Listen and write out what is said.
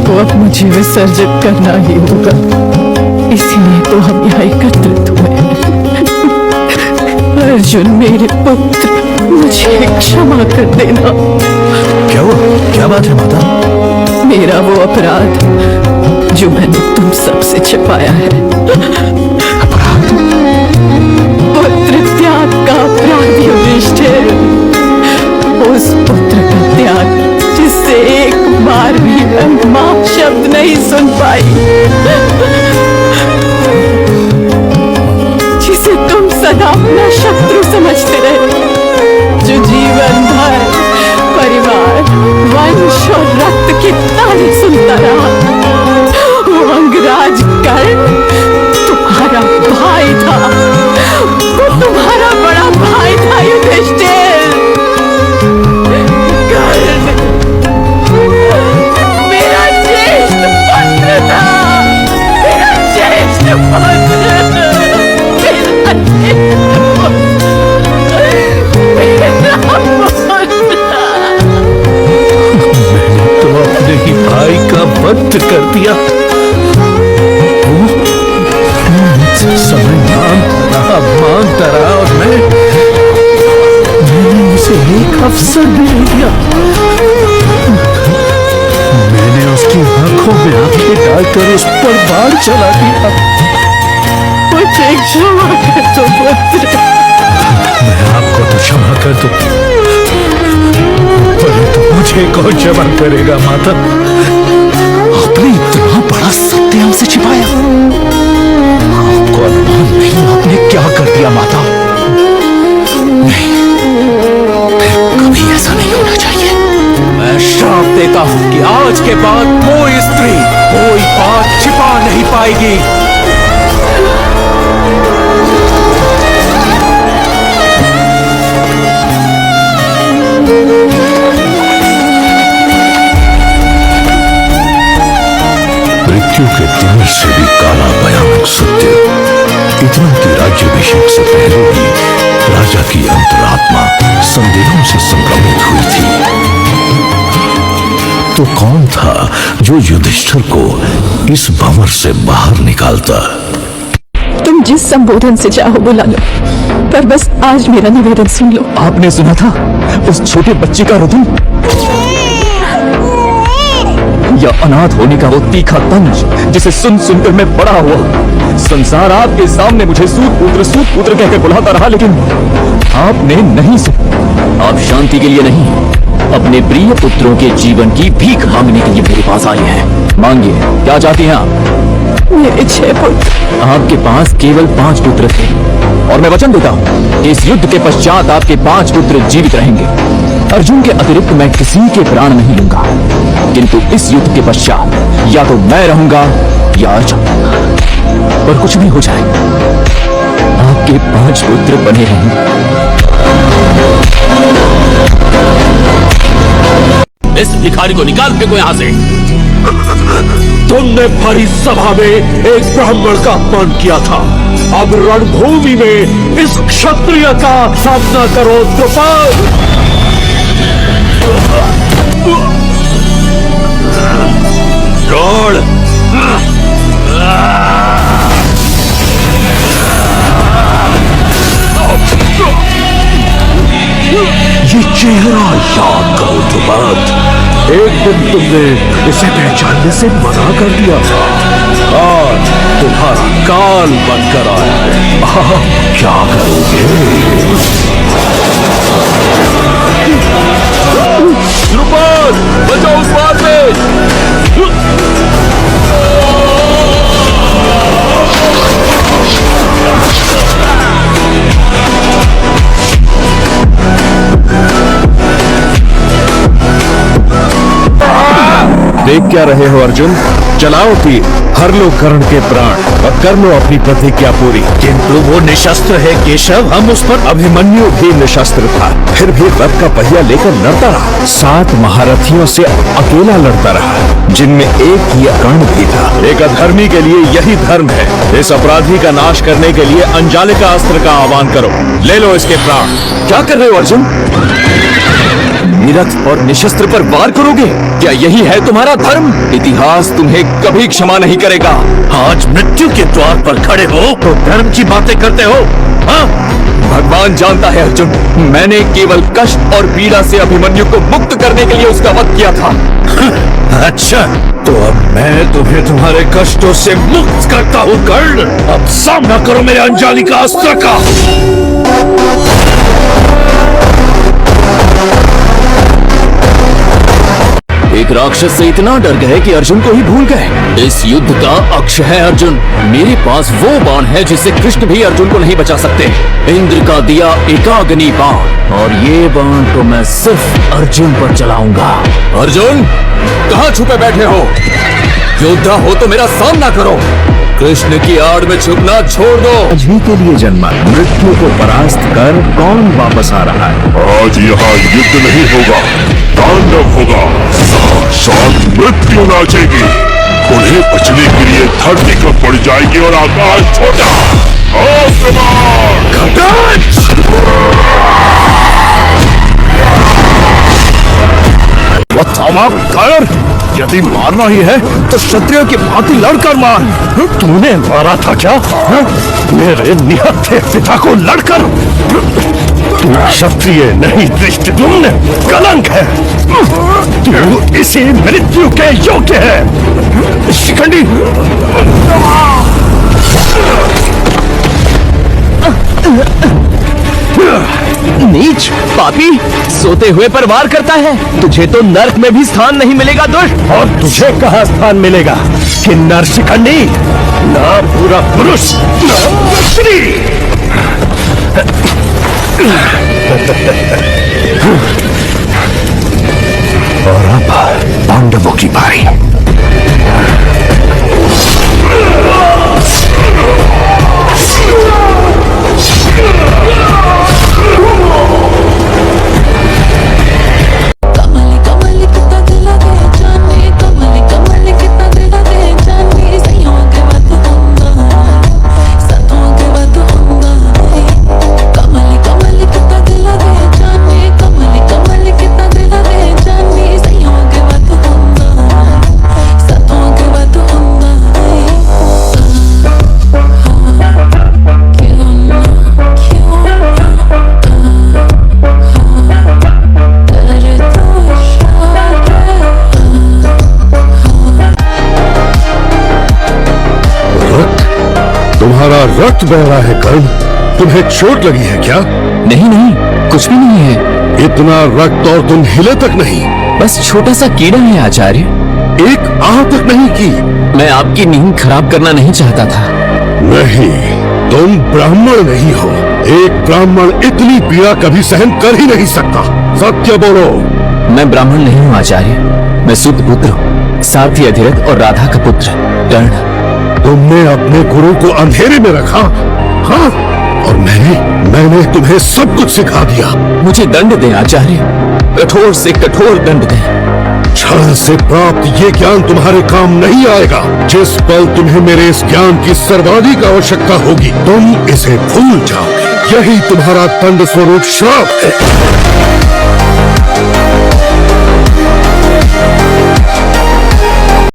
को अब मुझे विसर्जित करना ही होगा, इसीलिए तो हम यहाँ एकत्रित हुए हैं। अर्जुन मेरे पुत्र, मुझे क्षमा कर देना। क्या हुआ? क्या बात है माता? मेरा वो अपराध जो मैंने तुम सबसे छिपाया है। अपराध? पुत्र त्याग का अपराध युधिष्ठिर, उस पुत्र का त्याग जिससे एक बार भी मैं मां शब्द नहीं सुन पाई, जिसे तुम सदा अपना शत्रु समझते रहे, जो जीवन भर परिवार, वंश और रक्त की ताली सुनता रहा। वो अंगराज कर्ण तुम्हारा भाई था, वो तुम्हारा बड़ा भाई था युधिष्ठिर। कर्ण मेरा ज्येष्ठ पुत्र था, मेरा ज्येष्ठ पुत्र, मेरा तो अपने ही भाई का वध कर दिया। वो मुझसे समय मांगता रहा और मैंने उसे एक अवसर भी नहीं दिया। मैंने उसकी आंखों में आंखें डालकर उस पर बाढ़ चला दिया। मुझे क्षमा कर दो पुत्र। मैं आपको तो क्षमा कर दूं, परंतु मुझे कौन क्षमा करेगा माता? आपने इतना बड़ा सत्य हमसे छिपाया। आपको अनुमान नहीं आपने क्या कर दिया माता। नहीं, कभी ऐसा नहीं होना चाहिए। मैं श्राप देता हूं कि आज के बाद कोई स्त्री कोई बात छिपा नहीं पाएगी। मृत्यु के तीर से भी काला भयानक सत्य, इतना कि राज्याभिषेक से पहले ही राजा की अंतरात्मा संदेहों से संक्रमित हुई थी। तो कौन था जो युधिष्ठिर को इस भंवर से बाहर निकालता? तुम जिस संबोधन से चाहो बुला लो, पर बस आज मेरा निवेदन सुन लो। आपने सुना था उस छोटे बच्चे का रुदन, या अनाथ होने का वो तीखा तंज जिसे सुन सुनकर मैं बड़ा हुआ। संसार आपके सामने मुझे सूत पुत्र कहकर बुलाता रहा, लेकिन आपने नहीं सुना। आप शांति के लिए नहीं, अपने प्रिय पुत्रों के जीवन की भीख मांगने के लिए मेरे पास आए हैं। मांगिए, क्या चाहती हैं आप? मेरे 6 पुत्र। आपके पास केवल 5 पुत्र थे, और मैं वचन देता हूँ कि इस युद्ध के पश्चात आपके 5 पुत्र जीवित रहेंगे। अर्जुन के अतिरिक्त मैं किसी के प्राण नहीं लूंगा, किंतु इस युद्ध के पश्चात या तो मैं रहूंगा या अर्जुन। पर कुछ भी हो जाए, आपके 5 पुत्र बने रहेंगे। इस भिखारी को निकाल फेंको यहाँ से। तुमने भरी सभा में एक ब्राह्मण का अपमान किया था, अब रणभूमि में इस क्षत्रिय का सामना करो द्रुपद। छोड़। ये चेहरा याद करो द्रुपद। एक दिन तुमने इसे पहचानने से मना कर दिया था, और तुम्हारा काल बनकर आया है। आप क्या करोगे? द्रुपद, बचाओ उस बार में। देख क्या रहे हो अर्जुन? चलाओ तीर, हर लो कर्ण के प्राण और कर लो अपनी प्रतिज्ञा पूरी। किंतु वो निशस्त्र है केशव, हम उस पर। अभिमन्यु भी निशस्त्र था, फिर भी रथ का पहिया लेकर लड़ता रहा। 7 महारथियों से अकेला लड़ता रहा, जिनमें एक ही कर्ण भी था। एक अधर्मी के लिए यही धर्म है। इस अपराधी का नाश करने के लिए अंजालिका अस्त्र का आह्वान करो। ले लो इसके प्राण। क्या कर रहे हो अर्जुन? निरथ और निशस्त्र पर वार करोगे? क्या यही है तुम्हारा धर्म? इतिहास तुम्हें कभी क्षमा नहीं करेगा। आज मृत्यु के द्वार पर खड़े हो तो धर्म की बातें करते हो? हाँ? भगवान जानता है अर्जुन, मैंने केवल कष्ट और पीड़ा से अभिमन्यु को मुक्त करने के लिए उसका वध किया था। अच्छा, तो अब मैं तुम्हें तुम्हारे कष्टों से मुक्त करता हूँ कर्ण। अब सामना करो मेरे अंजाली का अस्त्र का। एक राक्षस से इतना डर गए कि अर्जुन को ही भूल गए। इस युद्ध का अक्ष है अर्जुन। मेरे पास वो बाण है जिससे कृष्ण भी अर्जुन को नहीं बचा सकते। इंद्र का दिया एकाग्नि बाण, और ये बाण तो मैं सिर्फ अर्जुन पर चलाऊंगा। अर्जुन, कहाँ छुपे बैठे हो? योद्धा हो तो मेरा सामना करो। कृष्ण की आड़ में छुपना छोड़ दो। आज ही के लिए जन्मा, मृत्यु को परास्त कर कौन वापस आ रहा है? आज यहाँ युद्ध नहीं होगा, तांडव होगा। साक्षात मृत्यु नाचेगी। उन्हें बचने के लिए धरती कब पड़ जाएगी और आकाश छोटा। यदि मारना ही है तो क्षत्रियों की भांति लड़कर मार। तूने मारा था क्या? मेरे निहत्थे पिता को लड़कर? तू क्षत्रिय नहीं, दृष्टिद्युम्न कलंक है। तू इसी मृत्यु के योग्य है। शिखंडी, नीच पापी, सोते हुए पर वार करता है। तुझे तो नर्क में भी स्थान नहीं मिलेगा दुष्ट। और तुझे कहाँ स्थान मिलेगा किन्नर शिखंडी? ना पूरा पुरुष, ना स्त्री। और अब पांडवों की बारी। तुम्हारा रक्त बह रहा है कर्ण। तुम्हें चोट लगी है क्या? नहीं नहीं, कुछ भी नहीं है। इतना रक्त और तुम हिले तक नहीं? बस छोटा सा कीड़ा है आचार्य। एक आह तक नहीं की? मैं आपकी नींद खराब करना नहीं चाहता था। नहीं, तुम ब्राह्मण नहीं हो। एक ब्राह्मण इतनी पीड़ा कभी सहन कर ही नहीं सकता। सत्य बोलो। मैं ब्राह्मण नहीं हूँ आचार्य, मैं सूत पुत्र हूँ, सारथी अधिरथ और राधा का पुत्र कर्ण। तुमने अपने गुरु को अंधेरे में रखा, हाँ? और मैंने तुम्हें सब कुछ सिखा दिया। मुझे दंड दें आचार्य, कठोर से कठोर दंड दें। छल से प्राप्त ये ज्ञान तुम्हारे काम नहीं आएगा। जिस पल तुम्हें मेरे इस ज्ञान की सर्वाधिक आवश्यकता होगी, तुम इसे भूल जाओगे। यही तुम्हारा दंड स्वरूप श्राप है।